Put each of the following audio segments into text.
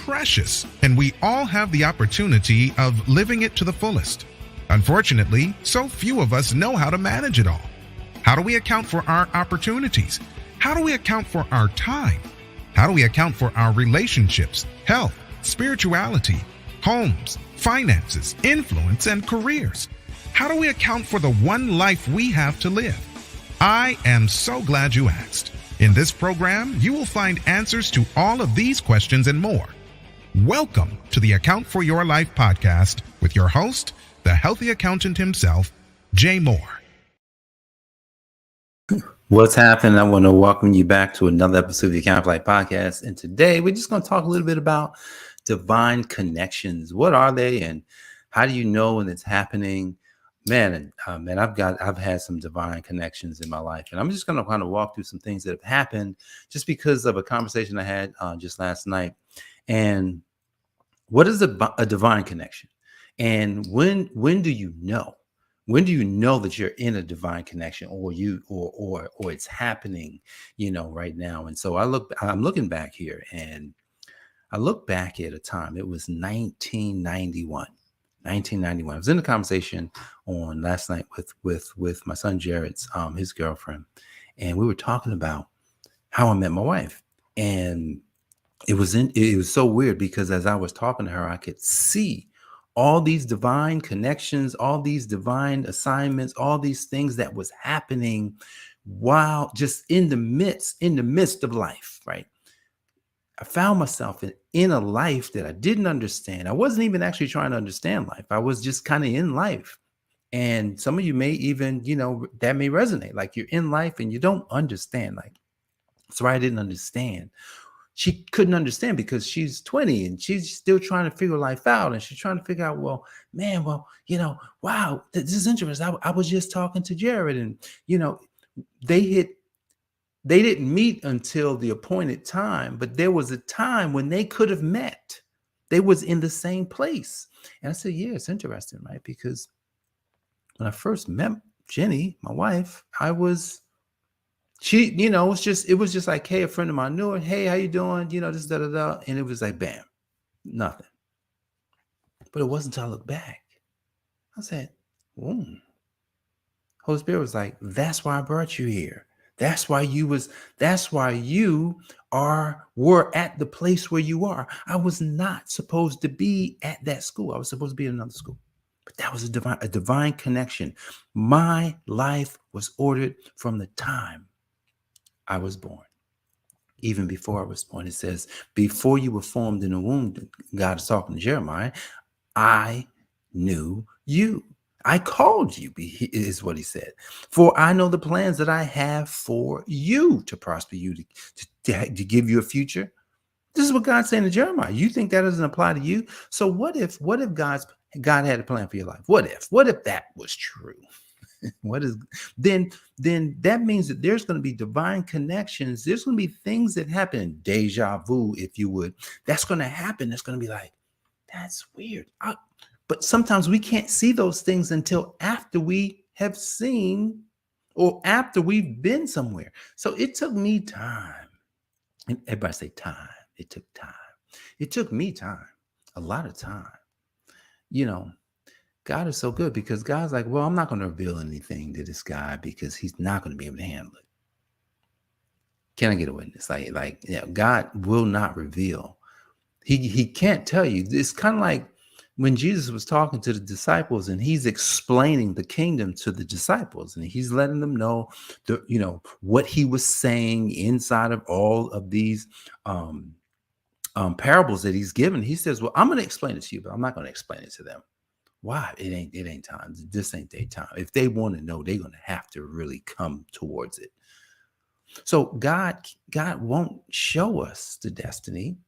precious, and we all have the opportunity of living it to the fullest. Unfortunately, so few of us know how to manage it all. How do we account for our opportunities? How do we account for our time? How do we account for our relationships, health, spirituality, homes, finances, influence, and careers? How do we account for the one life we have to live? I am so glad you asked. In this program, you will find answers to all of these questions and more. Welcome to the Account for Your Life podcast with your host, the healthy accountant himself, Jay Moore. What's happening? I want to welcome you back to another episode of the Account for Life podcast. And today we're just going to talk a little bit about divine connections. What are they and how do you know when it's happening? Man, I've had some divine connections in my life, and I'm just going to kind of walk through some things that have happened just because of a conversation I had just last night. And what is a divine connection? And when do you know? When do you know that you're in a divine connection, or it's happening, right now? And so I'm looking back here, and I look back at a time. It was 1991. I was in a conversation on last night with my son Jared's his girlfriend, and we were talking about how I met my wife. And it was so weird because as I was talking to her, I could see all these divine connections, all these divine assignments, all these things that was happening while just in the midst of life, right? I found myself in a life that I didn't understand. I wasn't even actually trying to understand life. I was just kind of in life. And some of you may even, that may resonate. Like you're in life and you don't understand. Like, so I didn't understand. She couldn't understand because she's 20 and she's still trying to figure life out. And she's trying to figure out, wow, this is interesting. I was just talking to Jared and, they didn't meet until the appointed time, but there was a time when they could have met. They was in the same place. And I said, yeah, it's interesting, right? Because when I first met Jenny, my wife, it was just like, hey, a friend of mine knew her. Hey, how you doing? This, da, da, da. And it was like, bam, nothing. But it wasn't until I looked back. I said, Holy Spirit was like, that's why I brought you here. That's why you were at the place where you are. I was not supposed to be at that school. I was supposed to be at another school. But that was a divine connection. My life was ordered from the time I was born. Even before I was born, it says, before you were formed in the womb, God is talking to Jeremiah, I knew you. I called you, is what he said. For I know the plans that I have for you to prosper you, to give you a future. This is what God's saying to Jeremiah. You think that doesn't apply to you? So what if God had a plan for your life? What if that was true? Then that means that there's going to be divine connections. There's going to be things that happen, deja vu, if you would. That's going to happen. That's going to be like, that's weird. But sometimes we can't see those things until after we have seen or after we've been somewhere. So it took me time. And everybody say time. It took time. It took me time, a lot of time. God is so good because God's like, well, I'm not going to reveal anything to this guy because he's not going to be able to handle it. Can I get a witness? God will not reveal. He can't tell you. It's kind of like when Jesus was talking to the disciples and he's explaining the kingdom to the disciples and he's letting them know what he was saying inside of all of these parables that he's given. He says, well, I'm going to explain it to you, but I'm not going to explain it to them. Why? It ain't time. This ain't their time. If they want to know, they're going to have to really come towards it. So God won't show us the destiny.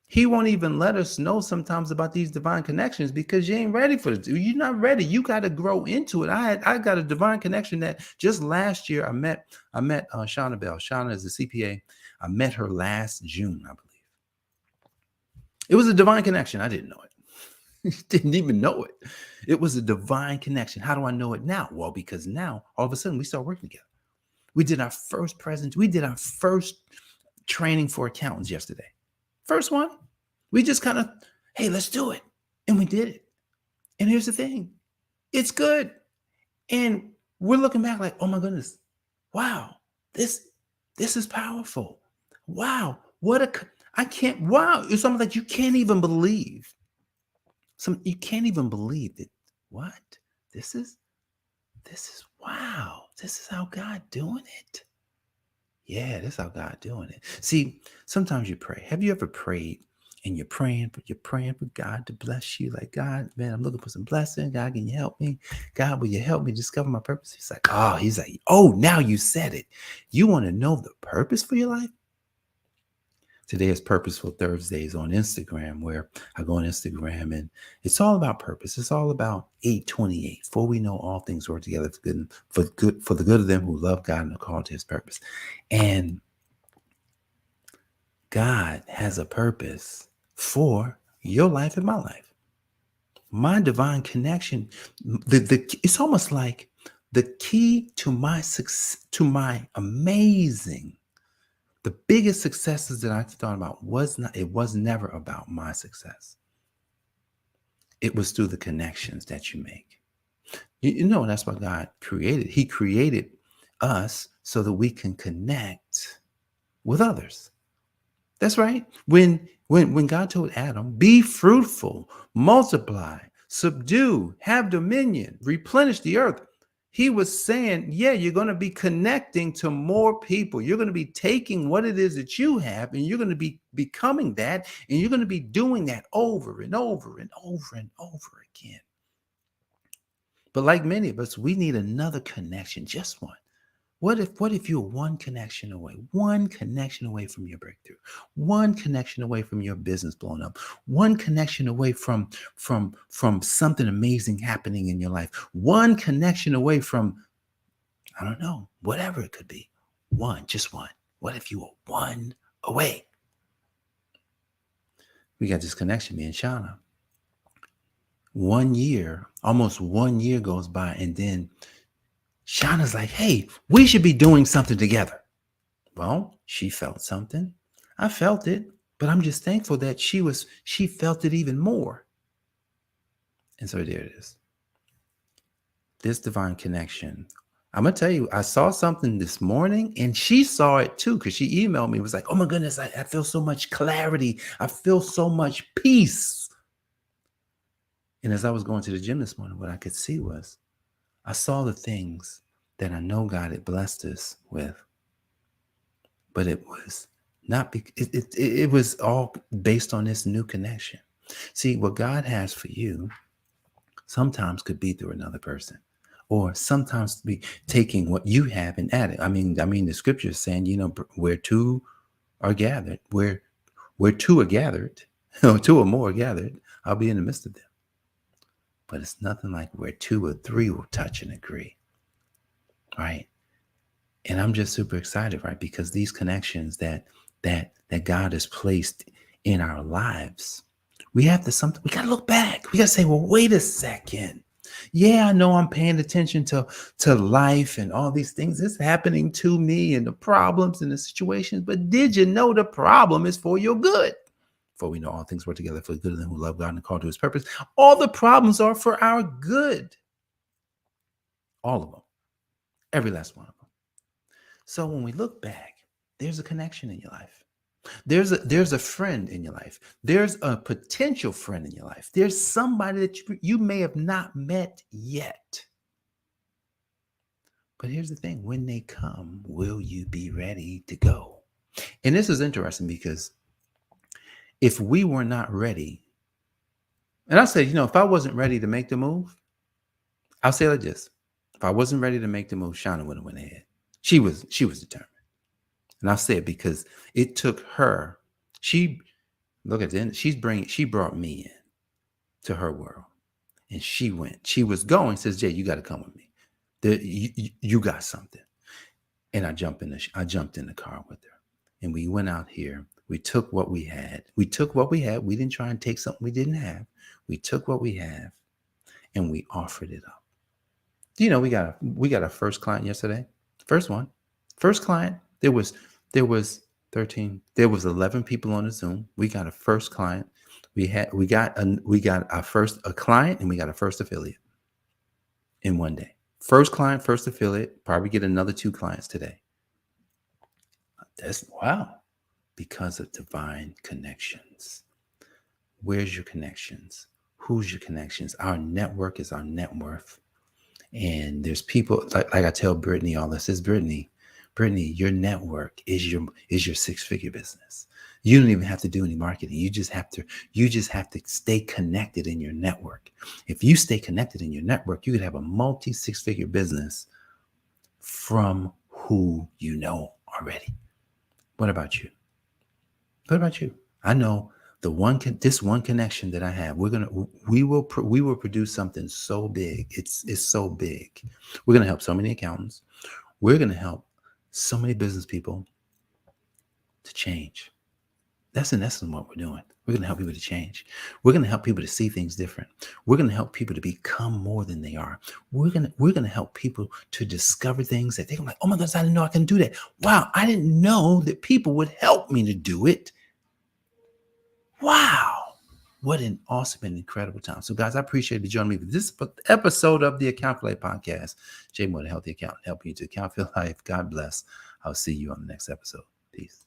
He won't even let us know sometimes about these divine connections because you ain't ready for it. You're not ready. You got to grow into it. I got a divine connection that just last year I met Shauna Bell. Shauna is a CPA. I met her last June, I believe. It was a divine connection. I didn't know it. Didn't even know it. It was a divine connection. How do I know it now? Well, because now all of a sudden we start working together. We did our first training for accountants yesterday. First one. We just kind of, hey, let's do it. And we did it. And here's the thing. It's good. And we're looking back like, oh my goodness. Wow. This is powerful. Wow. Wow. It's something that you can't even believe. You can't even believe that. What? This is wow. This is how God doing it. Yeah, this is how God doing it. See, sometimes you pray. Have you ever prayed and you're praying for God to bless you? Like, God, man, I'm looking for some blessing. God, can you help me? God, will you help me discover my purpose? He's like, oh, now you said it. You want to know the purpose for your life? Today is Purposeful Thursdays on Instagram, where I go on Instagram and it's all about purpose. It's all about 8:28. For we know all things work together for the good of them who love God and are called to his purpose. And God has a purpose for your life and my life. My divine connection, it's almost like the key to my success, to my amazing. The biggest successes that I thought about was never about my success. It was through the connections that you make. You know, that's what God created. He created us so that we can connect with others. That's right. When God told Adam, be fruitful, multiply, subdue, have dominion, replenish the earth, he was saying, yeah, you're going to be connecting to more people. You're going to be taking what it is that you have, and you're going to be becoming that, and you're going to be doing that over and over and over and over again. But like many of us, we need another connection, just one. What if you're one connection away from your breakthrough, one connection away from your business blowing up, one connection away from something amazing happening in your life, one connection away from, I don't know, whatever it could be. Just one. What if you were one away? We got this connection, me and Shauna. Almost 1 year goes by, and then Shauna's like, hey, we should be doing something together. Well, she felt something. I felt it, but I'm just thankful that she felt it even more. And so there it is. This divine connection. I'm going to tell you, I saw something this morning and she saw it too, because she emailed me. It was like, oh my goodness, I feel so much clarity. I feel so much peace. And as I was going to the gym this morning, what I could see was, I saw the things that I know God had blessed us with, but it was not. It was all based on this new connection. See, what God has for you sometimes could be through another person, or sometimes be taking what you have and add it. I mean, the scripture is saying, where two are gathered, where two are gathered, or two or more are gathered, I'll be in the midst of them. But it's nothing like where 2 or 3 will touch and agree, right? And I'm just super excited, right? Because these connections that God has placed in our lives, we got to look back. We got to say, well, wait a second. Yeah, I know I'm paying attention to life and all these things that's happening to me and the problems and the situations. But did you know the problem is for your good? For we know all things work together for the good of them who love God and are called to his purpose. All the problems are for our good. All of them. Every last one of them. So when we look back, there's a connection in your life. There's a friend in your life. There's a potential friend in your life. There's somebody that you may have not met yet. But here's the thing. When they come, will you be ready to go? And this is interesting because if we were not ready, and I said, if I wasn't ready to make the move, I'll say it like this. If I wasn't ready to make the move, Shauna would have went ahead. She was determined. And I'll say it because it took her. She brought me in to her world. And she went. She was going, says, Jay, you got to come with me. You got something. And I jumped in the car with her. And we went out here. We took what we had. We didn't try and take something we didn't have. We took what we have and we offered it up. We got a first client yesterday. First one. First client. There was 13. There was 11 people on the Zoom. We got a first client. We got our first client and we got a first affiliate in one day. First client, first affiliate, probably get another 2 clients today. That's wow. Because of divine connections. Where's your connections? Who's your connections? Our network is our net worth. And there's people like I tell Brittany all this. Is Brittany, your network is your 6-figure business. You don't even have to do any marketing. You just have to stay connected in your network. If you stay connected in your network, you could have a multi 6-figure business from who you know already. What about you? What about you? I know this one connection that I have. We will produce something so big. It's so big. We're gonna help so many accountants. We're gonna help so many business people to change. That's in essence what we're doing. We're gonna help people to change. We're gonna help people to see things different. We're gonna help people to become more than they are. We're gonna help people to discover things that they're like, oh my gosh, I didn't know I can do that. Wow, I didn't know that people would help me to do it. Wow, what an awesome and incredible time. So guys, I appreciate you joining me for this episode of the I AFYL Podcast. Jay Moore, the Healthy Accountant, helping you to account for life. God bless. I'll see you on the next episode. Peace.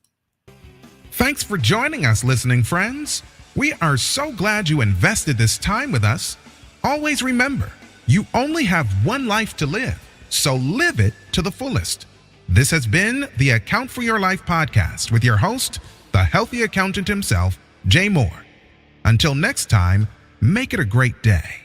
Thanks for joining us, listening friends. We are so glad you invested this time with us. Always remember, you only have one life to live, so live it to the fullest. This has been the Account for Your Life podcast with your host, the healthy accountant himself, Jay Moore. Until next time, make it a great day.